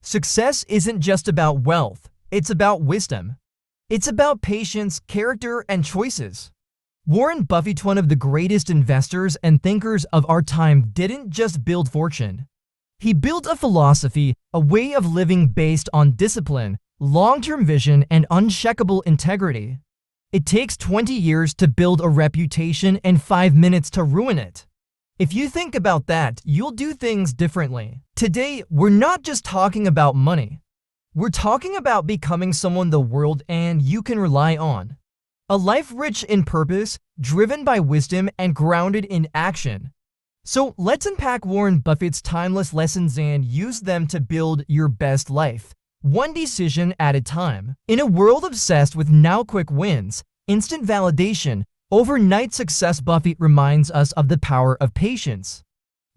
Success isn't just about wealth, it's about wisdom. It's about patience, character, and choices. Warren Buffett, one of the greatest investors and thinkers of our time, didn't just build fortune. He built a philosophy, a way of living based on discipline, long-term vision, and unshakable integrity. It takes 20 years to build a reputation and 5 minutes to ruin it. If you think about that, you'll do things differently. Today, we're not just talking about money. We're talking about becoming someone the world and you can rely on. A life rich in purpose, driven by wisdom, and grounded in action. So let's unpack Warren Buffett's timeless lessons and use them to build your best life, one decision at a time. In a world obsessed with now-quick wins, instant validation, overnight success, Buffett reminds us of the power of patience.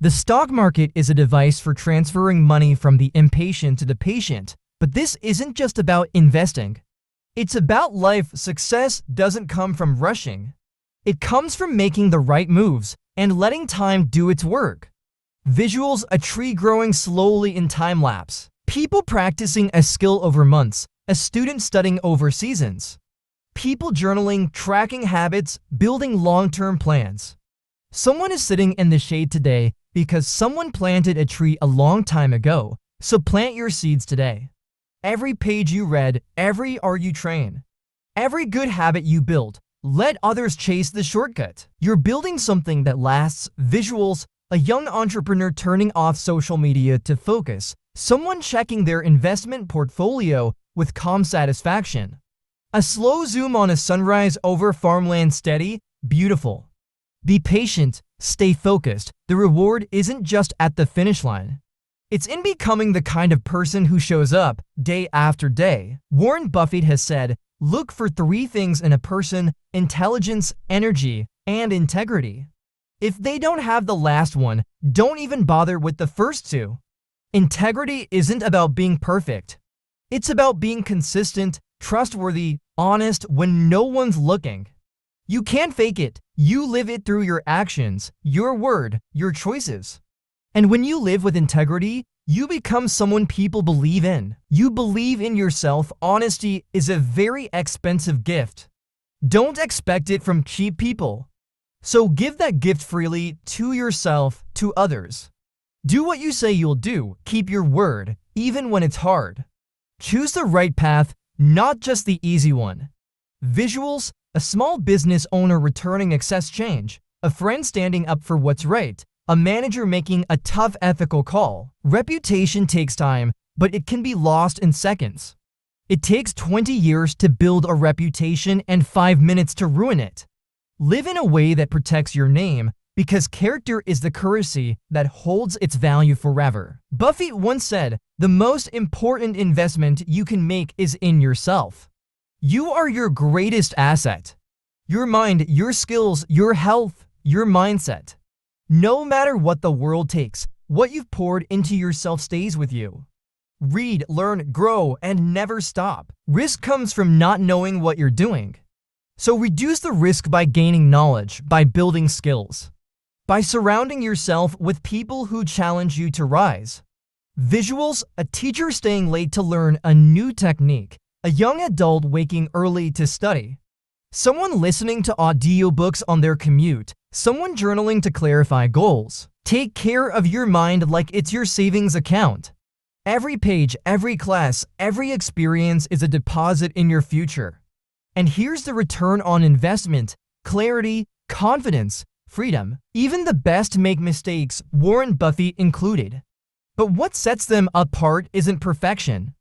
The stock market is a device for transferring money from the impatient to the patient, but this isn't just about investing. It's about life. Success doesn't come from rushing. It comes from making the right moves and letting time do its work. Visuals: a tree growing slowly in time lapse. People practicing a skill over months, a student studying over seasons. People journaling, tracking habits, building long-term plans. Someone is sitting in the shade today because someone planted a tree a long time ago, so plant your seeds today. Every page you read, every hour you train, every good habit you build, let others chase the shortcut. You're building something that lasts. Visuals: a young entrepreneur turning off social media to focus, someone checking their investment portfolio with calm satisfaction. A slow zoom on a sunrise over farmland. Steady, beautiful. Be patient, stay focused. The reward isn't just at the finish line. It's in becoming the kind of person who shows up day after day. Warren Buffett has said, look for 3 things in a person: intelligence, energy, and integrity. If they don't have the last one, don't even bother with the first 2. Integrity isn't about being perfect. It's about being consistent, trustworthy, honest when no one's looking. You can't fake it. You live it through your actions, your word, your choices. And when you live with integrity, you become someone people believe in. You believe in yourself. Honesty is a very expensive gift. Don't expect it from cheap people. So give that gift freely, to yourself, to others. Do what you say you'll do. Keep your word, even when it's hard. Choose the right path, not just the easy one. Visuals: a small business owner returning excess change, a friend standing up for what's right, a manager making a tough ethical call. Reputation takes time, but it can be lost in seconds. It takes 20 years to build a reputation and 5 minutes to ruin it. Live in a way that protects your name, because character is the currency that holds its value forever. Buffett once said, the most important investment you can make is in yourself. You are your greatest asset. Your mind, your skills, your health, your mindset. No matter what the world takes, what you've poured into yourself stays with you. Read, learn, grow, and never stop. Risk comes from not knowing what you're doing. So reduce the risk by gaining knowledge, by building skills, by surrounding yourself with people who challenge you to rise. Visuals: a teacher staying late to learn a new technique, a young adult waking early to study, someone listening to audiobooks on their commute, someone journaling to clarify goals. Take care of your mind like it's your savings account. Every page, every class, every experience is a deposit in your future. And here's the return on investment: clarity, confidence, freedom. Even the best make mistakes, Warren Buffett included. But what sets them apart isn't perfection.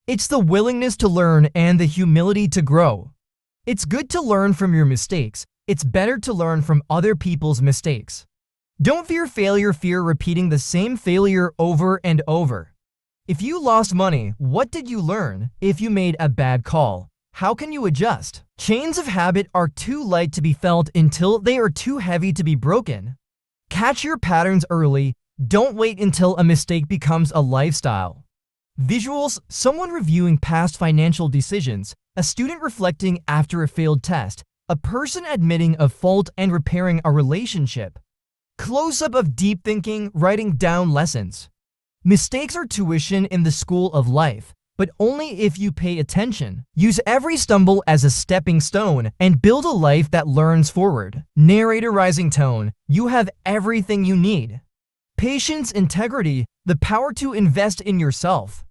It's the willingness to learn and the humility to grow. It's good to learn from your mistakes. It's better to learn from other people's mistakes. Don't fear failure, fear repeating the same failure over and over. If you lost money, what did you learn? If you made a bad call, how can you adjust? Chains of habit are too light to be felt until they are too heavy to be broken. Catch your patterns early. Don't wait until a mistake becomes a lifestyle. Visuals: someone reviewing past financial decisions, a student reflecting after a failed test, a person admitting a fault and repairing a relationship. Close-up of deep thinking, writing down lessons. Mistakes are tuition in the school of life, but only if you pay attention. Use every stumble as a stepping stone and build a life that learns forward. Narrator rising tone, you have everything you need. Patience, integrity, the power to invest in yourself,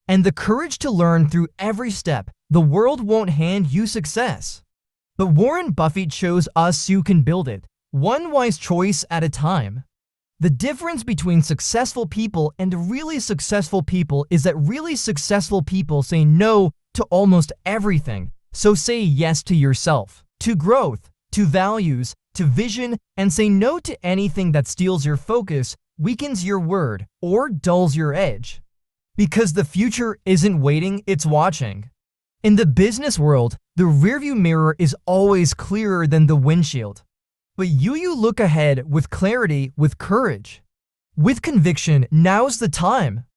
and the courage to learn through every step. The world won't hand you success, but Warren Buffett shows us you can build it, one wise choice at a time. The difference between successful people and really successful people is that really successful people say no to almost everything. So say yes to yourself, to growth, to values, to vision, and say no to anything that steals your focus, weakens your word, or dulls your edge. Because the future isn't waiting, it's watching. In the business world, the rearview mirror is always clearer than the windshield. But you look ahead with clarity, with courage. With conviction, now's the time.